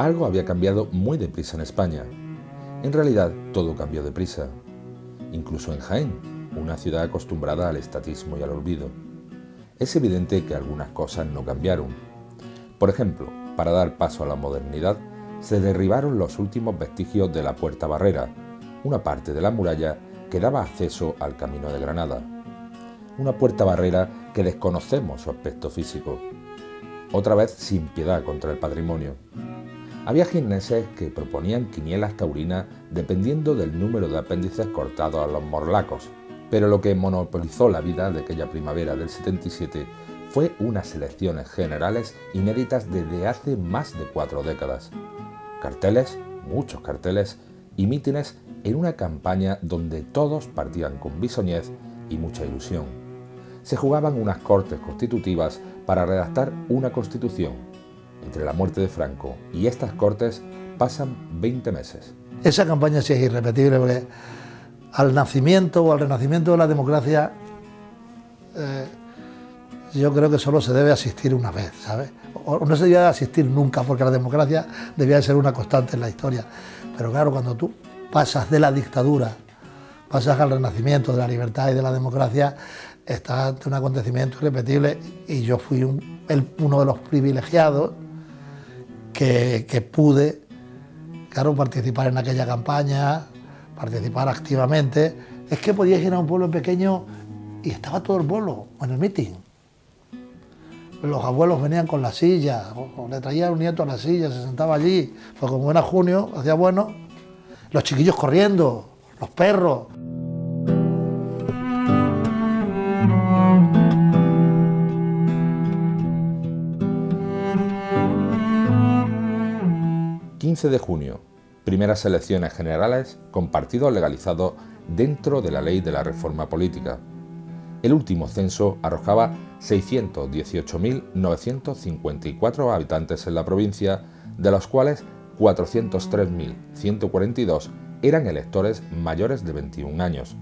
algo había cambiado muy deprisa en España. En realidad, todo cambió deprisa. Incluso en Jaén, una ciudad acostumbrada al estatismo y al olvido. Es evidente que algunas cosas no cambiaron. Por ejemplo, para dar paso a la modernidad, se derribaron los últimos vestigios de la Puerta Barrera, una parte de la muralla que daba acceso al Camino de Granada. Una puerta barrera que desconocemos su aspecto físico. Otra vez sin piedad contra el patrimonio. Había jineses que proponían quinielas taurinas dependiendo del número de apéndices cortados a los morlacos, pero lo que monopolizó la vida de aquella primavera del 77 fue unas elecciones generales inéditas desde hace más de 4 décadas. Carteles, muchos carteles, y mítines en una campaña donde todos partían con bisoñez y mucha ilusión. Se jugaban unas cortes constitutivas para redactar una constitución. Entre la muerte de Franco y estas cortes pasan 20 meses. Esa campaña sí es irrepetible porque al nacimiento o al renacimiento de la democracia yo creo que solo se debe asistir una vez, ¿sabes? O no se debe asistir nunca porque la democracia debía de ser una constante en la historia. Pero claro, cuando tú pasas de la dictadura, pasas al renacimiento de la libertad y de la democracia, estás ante un acontecimiento irrepetible y yo fui uno de los privilegiados que pude, claro, participar en aquella campaña, participar activamente. Es que podías ir a un pueblo pequeño y estaba todo el pueblo en el mitin. Los abuelos venían con la silla, o le traían un nieto a la silla, se sentaba allí, pues como era junio, hacía bueno, los chiquillos corriendo, los perros. ...15 de junio... primeras elecciones generales con partidos legalizados dentro de la ley de la reforma política. El último censo arrojaba 618.954 habitantes en la provincia, de los cuales 403.142 eran electores mayores de 21 años.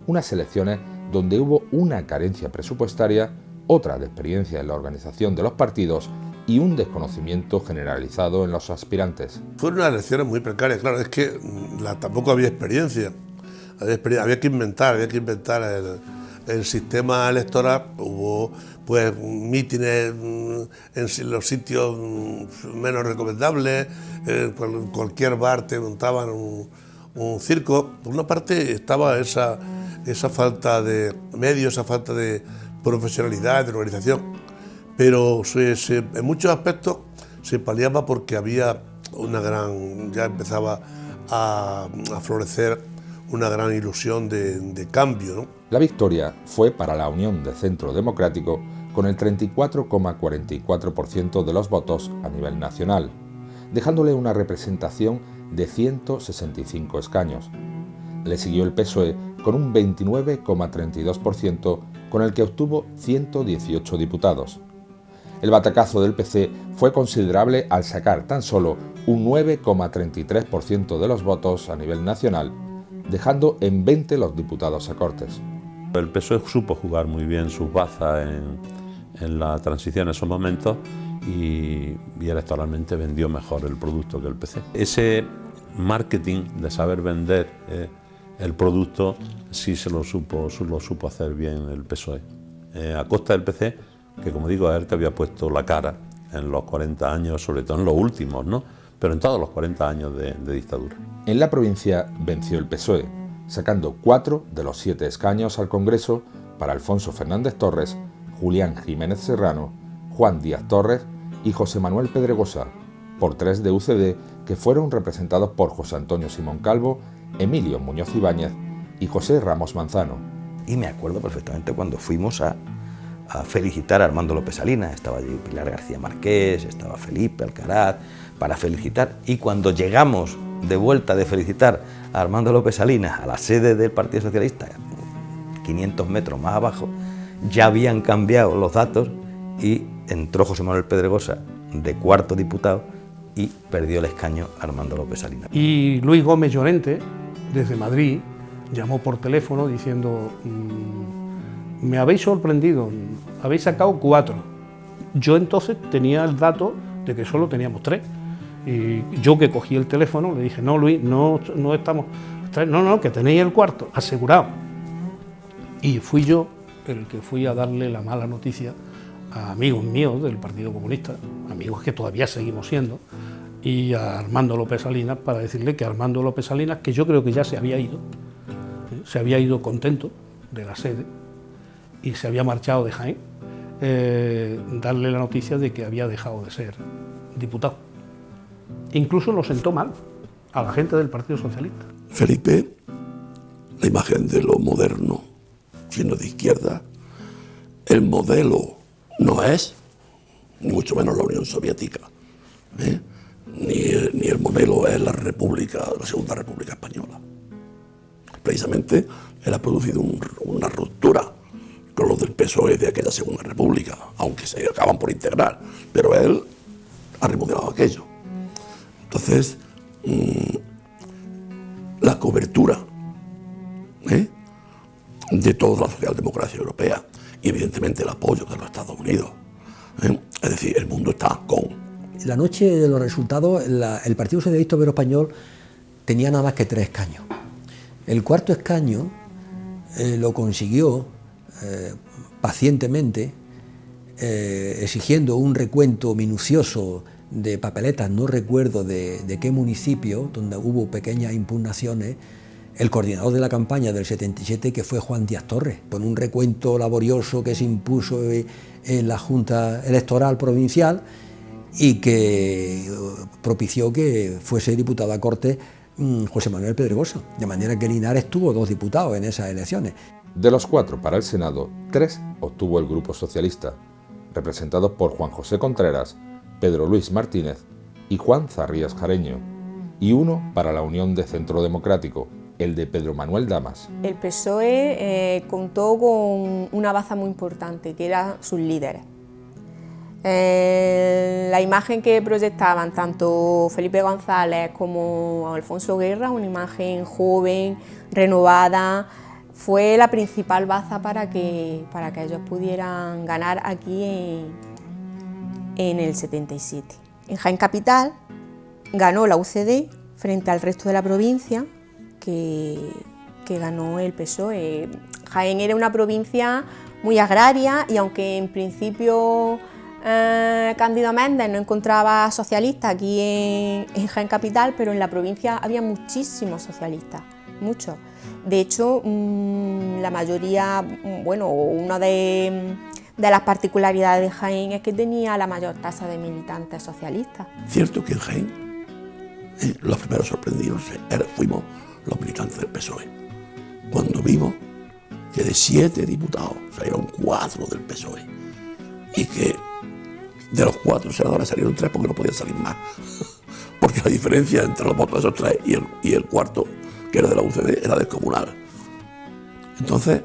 Unas elecciones donde hubo una carencia presupuestaria, otra de experiencia en la organización de los partidos y un desconocimiento generalizado en los aspirantes. Fueron unas elecciones muy precarias, claro, es que tampoco había experiencia. Había que inventar el sistema electoral. Hubo pues mítines en los sitios menos recomendables, en cualquier bar te montaban un circo. Por una parte estaba esa falta de medios, esa falta de profesionalidad, de organización, pero en muchos aspectos se paliaba porque había ya empezaba a florecer una gran ilusión de cambio, ¿no? La victoria fue para la Unión de Centro Democrático con el 34,44% de los votos a nivel nacional, dejándole una representación de 165 escaños. Le siguió el PSOE con un 29,32%, con el que obtuvo 118 diputados. El batacazo del PC fue considerable al sacar tan solo un 9,33% de los votos a nivel nacional, dejando en 20 los diputados a Cortes. El PSOE supo jugar muy bien sus bazas en la transición en esos momentos y electoralmente vendió mejor el producto que el PC. Ese marketing de saber vender el producto sí lo supo hacer bien el PSOE. A costa del PC, que como digo, es el que había puesto la cara en los 40 años, sobre todo en los últimos, ¿no? Pero en todos los 40 años de dictadura. En la provincia venció el PSOE, sacando 4 de los 7 escaños al Congreso para Alfonso Fernández Torres, Julián Jiménez Serrano, Juan Díaz Torres y José Manuel Pedregosa, por 3 de UCD que fueron representados por José Antonio Simón Calvo, Emilio Muñoz Ibáñez y José Ramos Manzano. Y me acuerdo perfectamente cuando fuimos a felicitar a Armando López Salinas. Estaba allí Pilar García Márquez, estaba Felipe Alcaraz, para felicitar. Y cuando llegamos de vuelta de felicitar a Armando López Salinas a la sede del Partido Socialista, 500 metros más abajo, ya habían cambiado los datos y entró José Manuel Pedregosa de cuarto diputado y perdió el escaño Armando López Salinas. Y Luis Gómez Llorente, desde Madrid, llamó por teléfono diciendo: me habéis sorprendido, habéis sacado 4. Yo entonces tenía el dato de que solo teníamos 3. Y yo que cogí el teléfono le dije, no Luis, no estamos, no, que tenéis el cuarto asegurado. Y fui yo el que fui a darle la mala noticia a amigos míos del Partido Comunista, amigos que todavía seguimos siendo, y a Armando López Salinas para decirle que Armando López Salinas, que yo creo que ya se había ido contento de la sede y se había marchado de Jaén, darle la noticia de que había dejado de ser diputado. Incluso lo sentó mal a la gente del Partido Socialista. Felipe, la imagen de lo moderno, siendo de izquierda, el modelo no es, ni mucho menos la Unión Soviética, ni el modelo es la Segunda República Española. Precisamente él ha producido una ruptura con los del PSOE de aquella Segunda República, aunque se acaban por integrar, pero él ha remodelado aquello. Entonces, la cobertura de toda la socialdemocracia europea y evidentemente el apoyo de los Estados Unidos, es decir, el mundo está con... La noche de los resultados, el Partido Socialista Obrero Español tenía nada más que 3 escaños. El cuarto escaño lo consiguió pacientemente, exigiendo un recuento minucioso de papeletas, no recuerdo de qué municipio, donde hubo pequeñas impugnaciones, el coordinador de la campaña del 77, que fue Juan Díaz Torres, con un recuento laborioso que se impuso en la Junta Electoral Provincial y que propició que fuese diputado a Cortes José Manuel Pedregosa, de manera que Linares tuvo 2 diputados en esas elecciones. De los 4 para el Senado, 3 obtuvo el Grupo Socialista, representados por Juan José Contreras, Pedro Luis Martínez y Juan Zarrías Jareño, y 1 para la Unión de Centro Democrático, el de Pedro Manuel Damas. El PSOE contó con una baza muy importante, que eran sus líderes. La imagen que proyectaban tanto Felipe González como Alfonso Guerra, una imagen joven, renovada, fue la principal baza para que ellos pudieran ganar aquí en el 77. En Jaén Capital ganó la UCD frente al resto de la provincia que ganó el PSOE. Jaén era una provincia muy agraria y aunque en principio Cándido Méndez no encontraba socialistas aquí en Jaén Capital, pero en la provincia había muchísimos socialistas, muchos. De hecho, la mayoría, bueno, una de las particularidades de Jaén es que tenía la mayor tasa de militantes socialistas. Cierto que en Jaén los primeros sorprendidos fuimos los militantes del PSOE, cuando vimos que de 7 diputados salieron 4 del PSOE y que de los 4 senadores salieron 3 porque no podían salir más, porque la diferencia entre los votos de esos 3 y el cuarto, que era de la UCD, era descomunal. Entonces,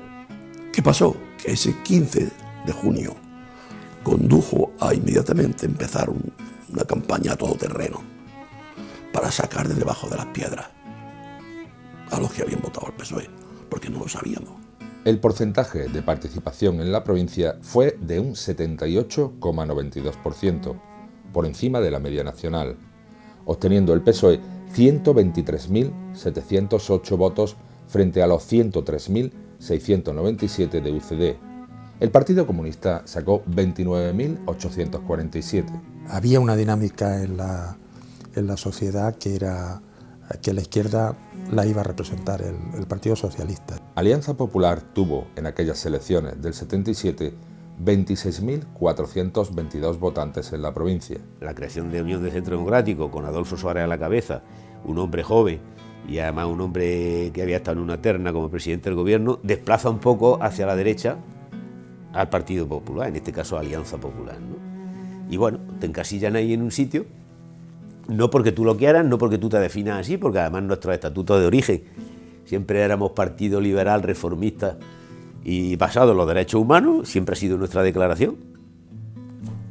¿qué pasó? Que ese 15 de junio condujo a inmediatamente empezar una campaña a todoterreno para sacar de debajo de las piedras a los que habían votado al PSOE, porque no lo sabíamos. El porcentaje de participación en la provincia fue de un 78,92%, por encima de la media nacional, obteniendo el PSOE 123.708 votos frente a los 103.697 de UCD. El Partido Comunista sacó 29.847. Había una dinámica en la sociedad que era que la izquierda la iba a representar el Partido Socialista. Alianza Popular tuvo en aquellas elecciones del 77 26.422 votantes en la provincia. La creación de Unión de Centro Democrático, con Adolfo Suárez a la cabeza, un hombre joven y además un hombre que había estado en una terna como presidente del gobierno, desplaza un poco hacia la derecha al Partido Popular, en este caso Alianza Popular, ¿no? Y bueno, te encasillan ahí en un sitio, no porque tú lo quieras, no porque tú te definas así, porque además nuestros estatutos de origen siempre éramos partido liberal, reformista y basado en los derechos humanos, siempre ha sido nuestra declaración.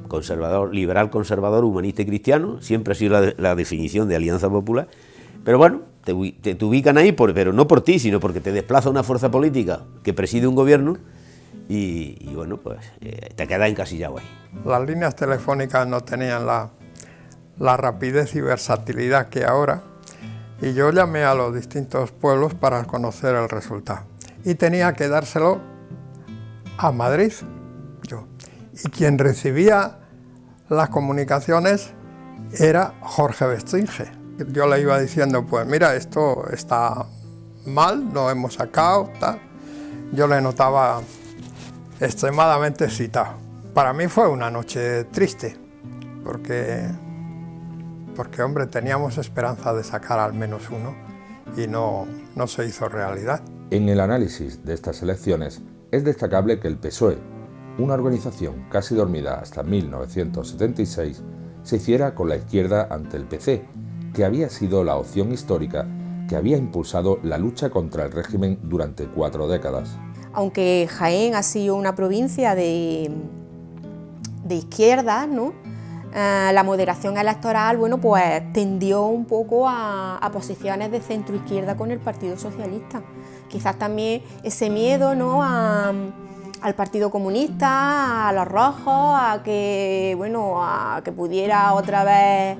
Conservador, liberal, conservador, humanista y cristiano, siempre ha sido la definición de Alianza Popular. Pero bueno, te ubican ahí, pero no por ti, sino porque te desplaza una fuerza política que preside un gobierno y bueno, pues te quedas encasillado ahí. Las líneas telefónicas no tenían la rapidez y versatilidad que hay ahora, y yo llamé a los distintos pueblos para conocer el resultado. Y tenía que dárselo a Madrid, yo. Y quien recibía las comunicaciones era Jorge Bestringe. Yo le iba diciendo, pues mira, esto está mal, lo hemos sacado, tal. Yo le notaba extremadamente excitado. Para mí fue una noche triste, porque hombre, teníamos esperanza de sacar al menos uno y no se hizo realidad. En el análisis de estas elecciones es destacable que el PSOE, una organización casi dormida hasta 1976, se hiciera con la izquierda ante el PC, que había sido la opción histórica que había impulsado la lucha contra el régimen durante 4 décadas. Aunque Jaén ha sido una provincia de izquierda, ¿no? La moderación electoral, bueno, pues tendió un poco a posiciones de centro-izquierda con el Partido Socialista. Quizás también ese miedo, ¿no?, al Partido Comunista, a los rojos, a que pudiera otra vez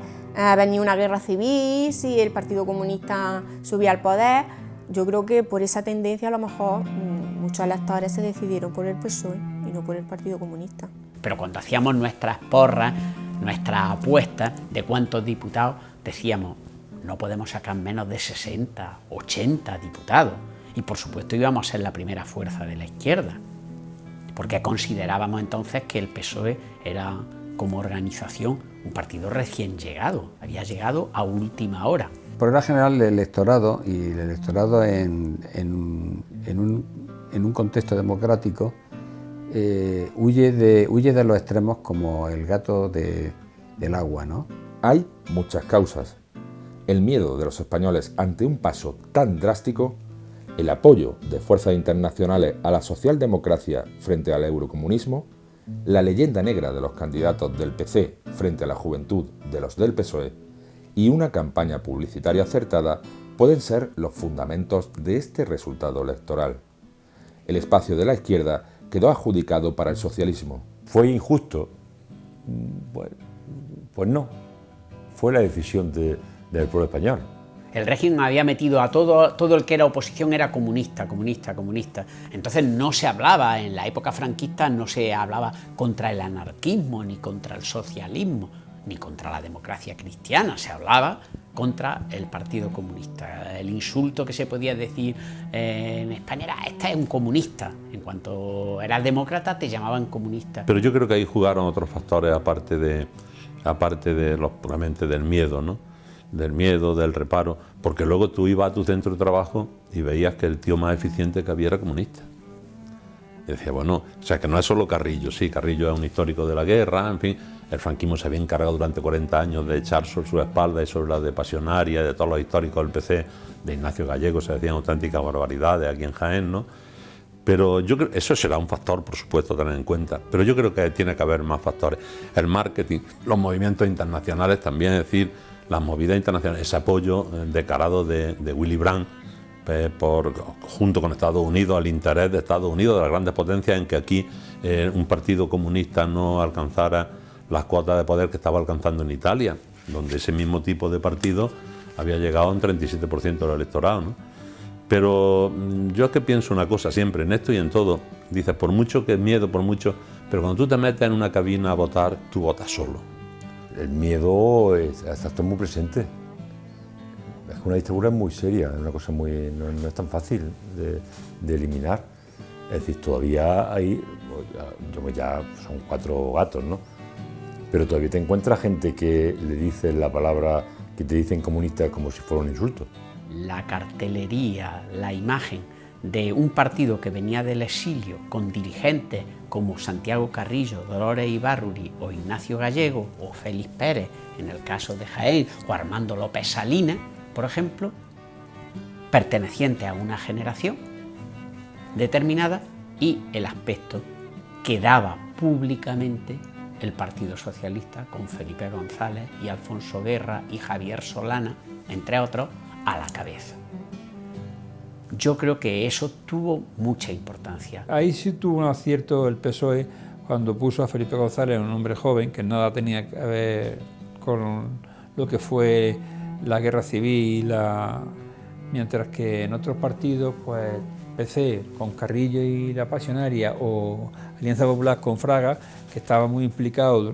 venir una guerra civil si el Partido Comunista subía al poder. Yo creo que por esa tendencia a lo mejor muchos electores se decidieron por el PSOE y no por el Partido Comunista. Pero cuando hacíamos nuestras porras, nuestras apuestas de cuántos diputados, decíamos, no podemos sacar menos de 60, 80 diputados. Y por supuesto íbamos a ser la primera fuerza de la izquierda, porque considerábamos entonces que el PSOE era, como organización, un partido recién llegado, había llegado a última hora. Por regla general, el electorado, y el electorado en un contexto democrático, huye de los extremos como el gato del agua, ¿no? Hay muchas causas. El miedo de los españoles ante un paso tan drástico, el apoyo de fuerzas internacionales a la socialdemocracia frente al eurocomunismo, la leyenda negra de los candidatos del PC frente a la juventud de los del PSOE y una campaña publicitaria acertada pueden ser los fundamentos de este resultado electoral. El espacio de la izquierda quedó adjudicado para el socialismo. ¿Fue injusto? Pues no. Fue la decisión del pueblo español. El régimen había metido a todo el que era oposición, era comunista. Entonces no se hablaba, en la época franquista no se hablaba contra el anarquismo, ni contra el socialismo, ni contra la democracia cristiana, se hablaba contra el Partido Comunista. El insulto que se podía decir en España era, este es un comunista. En cuanto eras demócrata te llamaban comunista. Pero yo creo que ahí jugaron otros factores aparte de puramente del miedo, ¿no? Del miedo, del reparo, porque luego tú ibas a tu centro de trabajo y veías que el tío más eficiente que había era comunista. Y decía, bueno, o sea, que no es solo Carrillo, sí, Carrillo es un histórico de la guerra, en fin, el franquismo se había encargado durante 40 años de echar sobre su espalda y sobre la de Pasionaria, de todos los históricos del PC, de Ignacio Gallego, se decían auténticas barbaridades aquí en Jaén, ¿no? Pero yo creo, eso será un factor, por supuesto, a tener en cuenta, pero yo creo que tiene que haber más factores. El marketing, los movimientos internacionales también, es decir, las movidas internacionales, ese apoyo descarado de Willy Brandt junto con Estados Unidos, al interés de Estados Unidos, de las grandes potencias, en que aquí un partido comunista no alcanzara las cuotas de poder que estaba alcanzando en Italia, donde ese mismo tipo de partido había llegado a un 37% del electorado, ¿no? Pero yo es que pienso una cosa siempre, en esto y en todo, dices, por mucho que es miedo, pero cuando tú te metes en una cabina a votar, tú votas solo. El miedo está muy presente. Es que una dictadura es muy seria, es una cosa no es tan fácil de eliminar. Es decir, todavía hay, ya son 4 gatos, ¿no? Pero todavía te encuentras gente que le dice la palabra, que te dicen comunista como si fuera un insulto. La cartelería, la imagen de un partido que venía del exilio con dirigentes como Santiago Carrillo, Dolores Ibárruri o Ignacio Gallego o Félix Pérez en el caso de Jaén o Armando López Salinas, por ejemplo, perteneciente a una generación determinada, y el aspecto que daba públicamente el Partido Socialista con Felipe González y Alfonso Guerra y Javier Solana, entre otros, a la cabeza. Yo creo que eso tuvo mucha importancia. Ahí sí tuvo un acierto el PSOE cuando puso a Felipe González, un hombre joven que nada tenía que ver con lo que fue la guerra civil, mientras que en otros partidos, pues PC con Carrillo y la Pasionaria o Alianza Popular con Fraga, que estaba muy implicado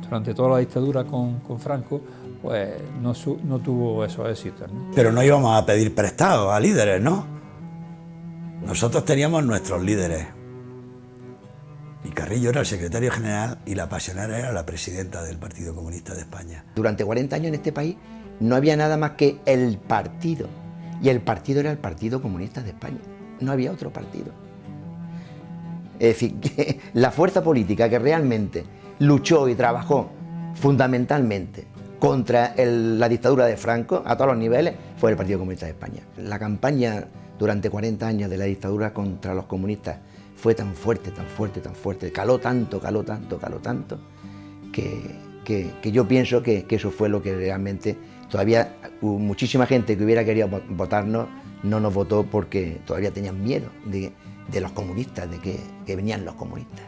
durante toda la dictadura con Franco, pues no tuvo esos éxitos, ¿no? Pero no íbamos a pedir prestado a líderes, ¿no? Nosotros teníamos nuestros líderes. Y Carrillo era el secretario general y la Pasionaria era la presidenta del Partido Comunista de España. Durante 40 años en este país no había nada más que el partido. Y el partido era el Partido Comunista de España. No había otro partido. Es decir, que la fuerza política que realmente luchó y trabajó fundamentalmente contra la dictadura de Franco a todos los niveles fue el Partido Comunista de España. La campaña durante 40 años de la dictadura contra los comunistas fue tan fuerte, caló tanto, que yo pienso que eso fue lo que realmente todavía hubo muchísima gente que hubiera querido votarnos, no nos votó porque todavía tenían miedo de los comunistas, de que venían los comunistas.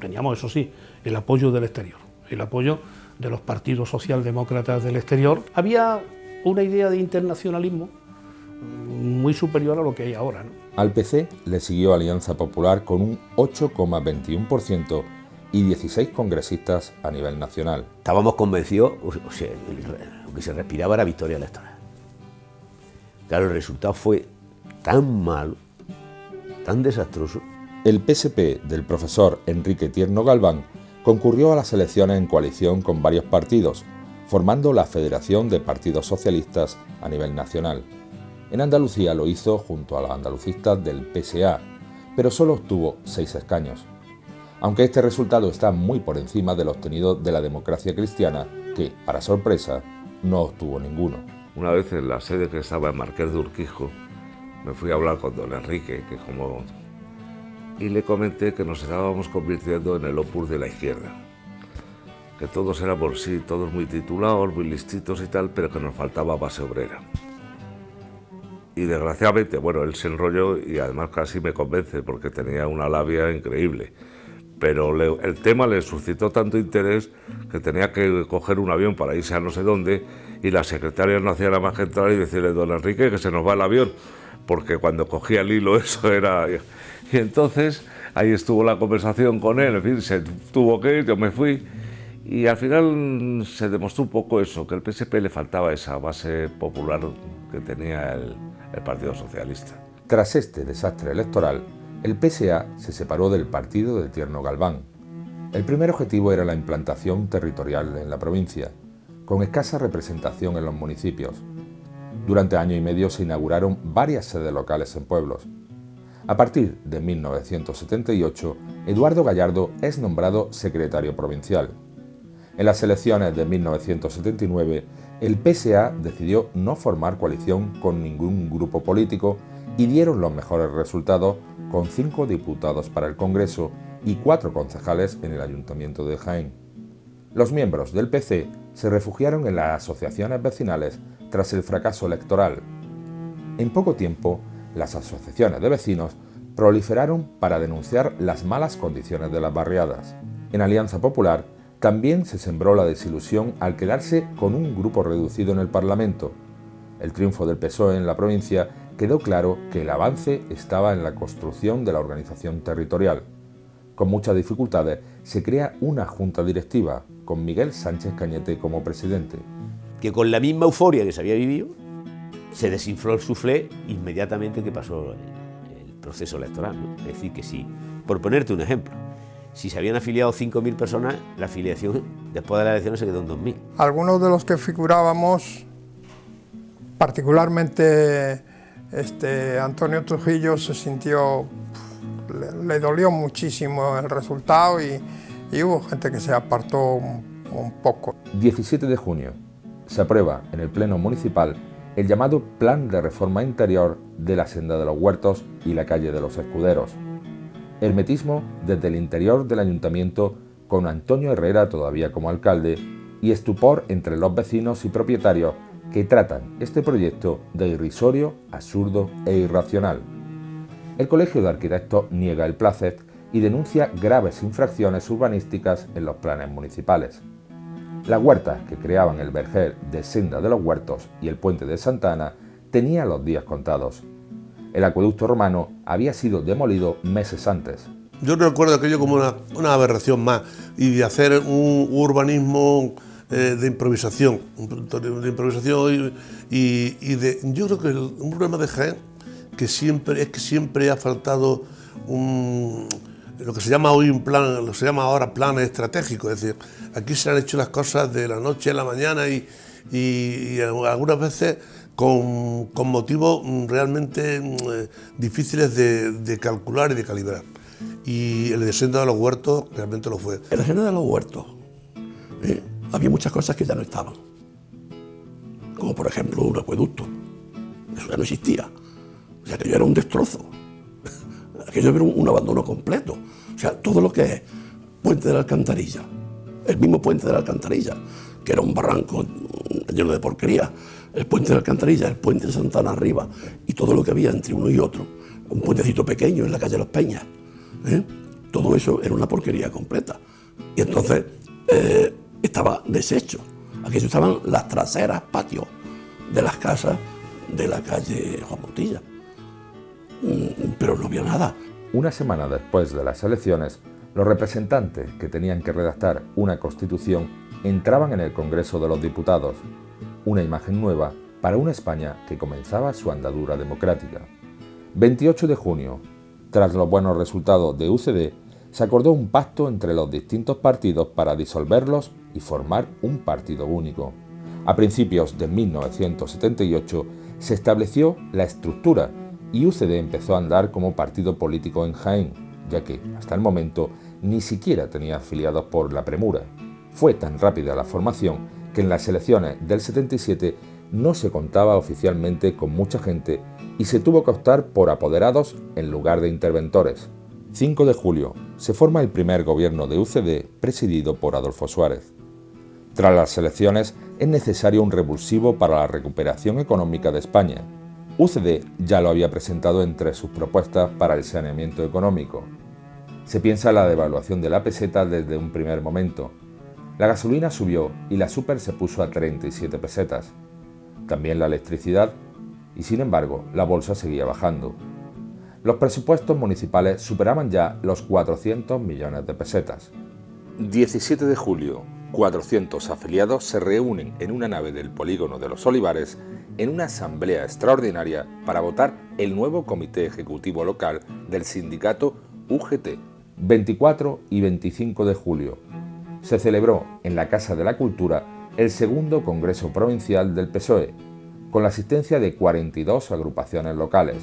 Teníamos, eso sí, el apoyo del exterior, el apoyo de los partidos socialdemócratas del exterior. Había una idea de internacionalismo muy superior a lo que hay ahora, ¿no? Al PC le siguió Alianza Popular con un 8,21% y 16 congresistas a nivel nacional. Estábamos convencidos, o sea, lo que se respiraba era victoria electoral. Claro, el resultado fue tan malo, tan desastroso. El PSP del profesor Enrique Tierno Galván concurrió a las elecciones en coalición con varios partidos, formando la Federación de Partidos Socialistas a nivel nacional. En Andalucía lo hizo junto a los andalucistas del PSA, pero solo obtuvo 6 escaños. Aunque este resultado está muy por encima del obtenido de la Democracia Cristiana, que, para sorpresa, no obtuvo ninguno. Una vez en la sede que estaba en Marqués de Urquijo, me fui a hablar con don Enrique, y le comenté que nos estábamos convirtiendo en el Opus de la izquierda. Que todos éramos, sí, todos muy titulados, muy listitos y tal, pero que nos faltaba base obrera. Y desgraciadamente, bueno, él se enrolló y además casi me convence porque tenía una labia increíble. Pero el tema le suscitó tanto interés que tenía que coger un avión para irse a no sé dónde y la secretaria no hacía nada más que entrar y decirle: don Enrique, que se nos va el avión, porque cuando cogía el hilo eso era... Y entonces ahí estuvo la conversación con él, en fin, se tuvo que ir, yo me fui y al final se demostró un poco eso, que al PSP le faltaba esa base popular que tenía el Partido Socialista. Tras este desastre electoral, el PSA se separó del partido de Tierno Galván. El primer objetivo era la implantación territorial en la provincia, con escasa representación en los municipios. Durante año y medio se inauguraron varias sedes locales en pueblos. A partir de 1978, Eduardo Gallardo es nombrado secretario provincial. En las elecciones de 1979, el PSA decidió no formar coalición con ningún grupo político y dieron los mejores resultados con 5 diputados para el Congreso y 4 concejales en el Ayuntamiento de Jaén. Los miembros del PC se refugiaron en las asociaciones vecinales tras el fracaso electoral. En poco tiempo, las asociaciones de vecinos proliferaron para denunciar las malas condiciones de las barriadas. En Alianza Popular también se sembró la desilusión al quedarse con un grupo reducido en el Parlamento. El triunfo del PSOE en la provincia quedó claro que el avance estaba en la construcción de la organización territorial. Con muchas dificultades se crea una junta directiva, con Miguel Sánchez Cañete como presidente. Que con la misma euforia que se había vivido, se desinfló el suflé inmediatamente que pasó el proceso electoral, ¿no? Es decir, que si, por ponerte un ejemplo, si se habían afiliado 5.000 personas, la afiliación después de las elecciones se quedó en 2.000. Algunos de los que figurábamos, particularmente Antonio Trujillo, se sintió, le dolió muchísimo el resultado y hubo gente que se apartó un poco. 17 de junio. Se aprueba en el Pleno Municipal el llamado Plan de Reforma Interior de la Senda de los Huertos y la Calle de los Escuderos. Hermetismo desde el interior del ayuntamiento, con Antonio Herrera todavía como alcalde, y estupor entre los vecinos y propietarios que tratan este proyecto de irrisorio, absurdo e irracional. El Colegio de Arquitectos niega el plácet y denuncia graves infracciones urbanísticas en los planes municipales. Las huertas que creaban el verger de Senda de los Huertos y el puente de Santa Ana tenían los días contados. El acueducto romano había sido demolido meses antes. Yo recuerdo aquello como una aberración más, y de hacer un urbanismo de improvisación, yo creo que un problema de Jaén que siempre ha faltado lo que se llama hoy un plan, lo que se llama ahora planes estratégicos, es decir, aquí se han hecho las cosas de la noche a la mañana y algunas veces con motivos realmente difíciles de calcular y de calibrar. Y el de Senda de los Huertos realmente lo fue. En la Senda de los Huertos había muchas cosas que ya no estaban, como por ejemplo un acueducto. Eso ya no existía. O sea, aquello era un destrozo, aquello era un abandono completo. O sea, todo lo que es Puente de la Alcantarilla, el mismo Puente de la Alcantarilla, que era un barranco lleno de porquería, el Puente de la Alcantarilla, el Puente de Santa Ana arriba, y todo lo que había entre uno y otro, un puentecito pequeño en la calle Los Peñas, todo eso era una porquería completa. Y entonces estaba deshecho. Aquello estaban las traseras, patios de las casas de la calle Juan Montilla. Pero no había nada. Una semana después de las elecciones, los representantes que tenían que redactar una constitución entraban en el Congreso de los Diputados, una imagen nueva para una España que comenzaba su andadura democrática. 28 de junio, tras los buenos resultados de UCD, se acordó un pacto entre los distintos partidos para disolverlos y formar un partido único. A principios de 1978 se estableció la estructura y UCD empezó a andar como partido político en Jaén, ya que, hasta el momento, ni siquiera tenía afiliados por la premura. Fue tan rápida la formación que en las elecciones del 77 no se contaba oficialmente con mucha gente y se tuvo que optar por apoderados en lugar de interventores. 5 de julio se forma el primer gobierno de UCD presidido por Adolfo Suárez. Tras las elecciones es necesario un revulsivo para la recuperación económica de España. UCD ya lo había presentado entre sus propuestas para el saneamiento económico. Se piensa en la devaluación de la peseta desde un primer momento. La gasolina subió y la super se puso a 37 pesetas. También la electricidad y, sin embargo, la bolsa seguía bajando. Los presupuestos municipales superaban ya los 400 millones de pesetas. 17 de julio, 400 afiliados se reúnen en una nave del polígono de Los Olivares en una asamblea extraordinaria para votar el nuevo comité ejecutivo local del sindicato UGT. 24 y 25 de julio se celebró en la Casa de la Cultura el segundo Congreso Provincial del PSOE, con la asistencia de 42 agrupaciones locales.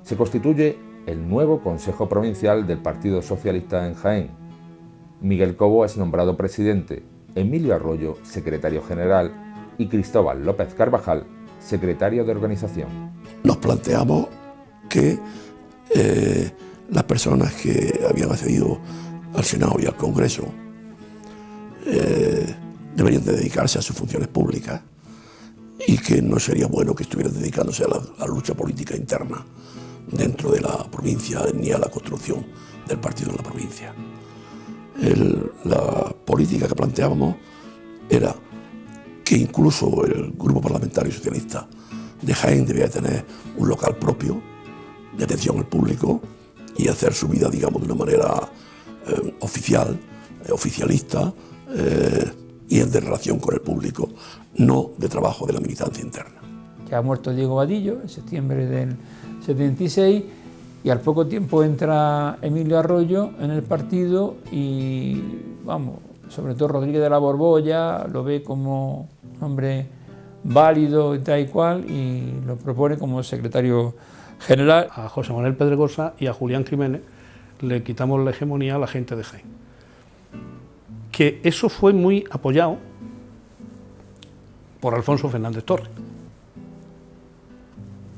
Se constituye el nuevo Consejo Provincial del Partido Socialista en Jaén. Miguel Cobo es nombrado presidente, Emilio Arroyo secretario general y Cristóbal López Carvajal secretario de organización. Nos planteamos que las personas que habían accedido al Senado y al Congreso deberían de dedicarse a sus funciones públicas y que no sería bueno que estuvieran dedicándose a la lucha política interna dentro de la provincia ni a la construcción del partido en la provincia. La política que planteábamos era que incluso el Grupo Parlamentario Socialista de Jaén debía tener un local propio de atención al público y hacer su vida, digamos, de una manera oficial, oficialista y de relación con el público, no de trabajo de la militancia interna. Ya ha muerto Diego Vadillo en septiembre del 76 y al poco tiempo entra Emilio Arroyo en el partido y, vamos, sobre todo Rodríguez de la Borbolla lo ve como un hombre válido y tal y cual y lo propone como secretario general. A José Manuel Pedregosa y a Julián Jiménez le quitamos la hegemonía a la gente de Jaén. Que eso fue muy apoyado por Alfonso Fernández Torres,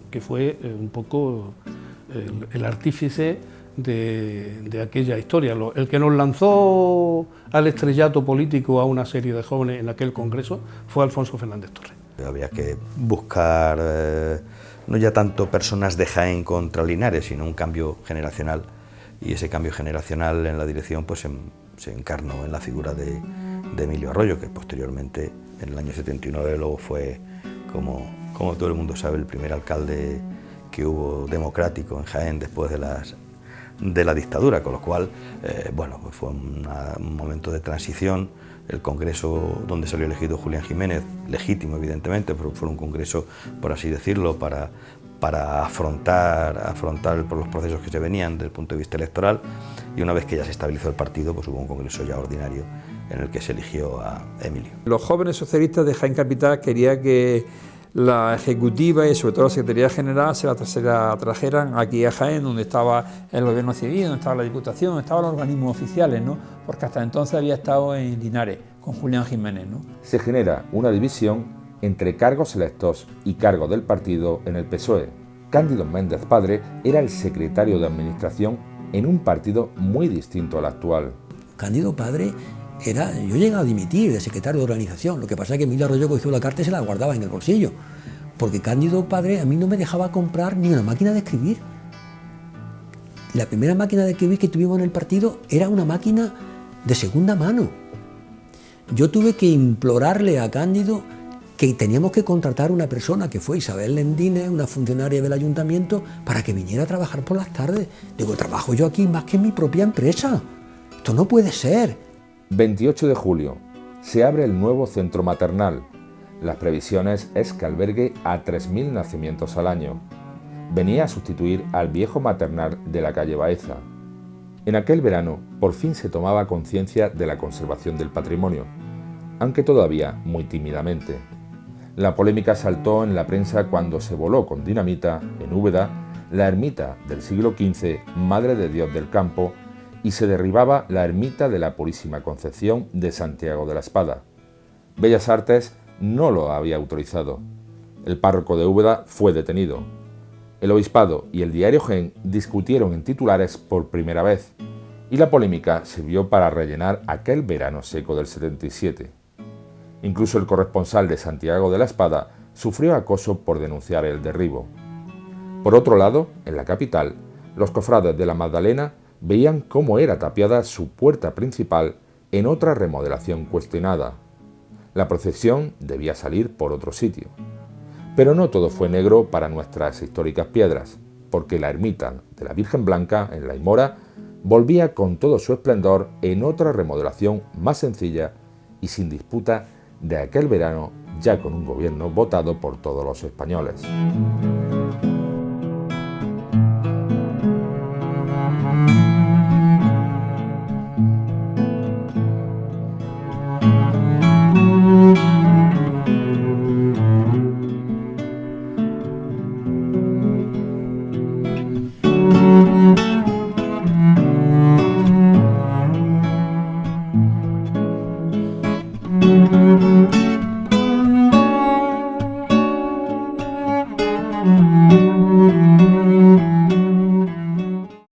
que fue un poco el artífice de aquella historia, el que nos lanzó al estrellato político a una serie de jóvenes en aquel congreso fue Alfonso Fernández Torres. Había que buscar no ya tanto personas de Jaén contra Linares, sino un cambio generacional, y ese cambio generacional en la dirección pues se encarnó en la figura de Emilio Arroyo, que posteriormente, en el año 79, luego fue, como todo el mundo sabe, el primer alcalde que hubo democrático en Jaén después de la dictadura, con lo cual, bueno, pues fue un momento de transición. El congreso donde salió elegido Julián Jiménez, legítimo evidentemente, pero fue un congreso, por así decirlo, para afrontar por los procesos que se venían desde el punto de vista electoral, y una vez que ya se estabilizó el partido, pues hubo un congreso ya ordinario en el que se eligió a Emilio. Los jóvenes socialistas de Jaén Capital querían que la ejecutiva y sobre todo la Secretaría General se la trajeran aquí a Jaén, donde estaba el gobierno civil, donde estaba la Diputación, donde estaban los organismos oficiales, ¿no? Porque hasta entonces había estado en Linares con Julián Jiménez, ¿no? Se genera una división entre cargos electos y cargos del partido en el PSOE. Cándido Méndez padre era el secretario de administración en un partido muy distinto al actual. Cándido padre yo llegué a dimitir de secretario de organización, lo que pasa es que Emilio Arroyo cogió la carta y se la guardaba en el bolsillo, porque Cándido padre a mí no me dejaba comprar ni una máquina de escribir. La primera máquina de escribir que tuvimos en el partido era una máquina de segunda mano. Yo tuve que implorarle a Cándido que teníamos que contratar una persona, que fue Isabel Lendines, una funcionaria del ayuntamiento, para que viniera a trabajar por las tardes. Digo, trabajo yo aquí más que en mi propia empresa. Esto no puede ser. 28 de julio. Se abre el nuevo centro maternal. Las previsiones es que albergue a 3.000 nacimientos al año. Venía a sustituir al viejo maternal de la calle Baeza. En aquel verano, por fin se tomaba conciencia de la conservación del patrimonio, aunque todavía muy tímidamente. La polémica saltó en la prensa cuando se voló con dinamita, en Úbeda, la ermita del siglo XV, Madre de Dios del Campo, y se derribaba la ermita de la Purísima Concepción de Santiago de la Espada. Bellas Artes no lo había autorizado. El párroco de Úbeda fue detenido. El obispado y el diario Jaén discutieron en titulares por primera vez, y la polémica sirvió para rellenar aquel verano seco del 77. Incluso el corresponsal de Santiago de la Espada sufrió acoso por denunciar el derribo. Por otro lado, en la capital, los cofrades de la Magdalena veían cómo era tapiada su puerta principal en otra remodelación cuestionada. La procesión debía salir por otro sitio. Pero no todo fue negro para nuestras históricas piedras, porque la ermita de la Virgen Blanca, en La Aymora, volvía con todo su esplendor en otra remodelación más sencilla y sin disputa de aquel verano, ya con un gobierno votado por todos los españoles.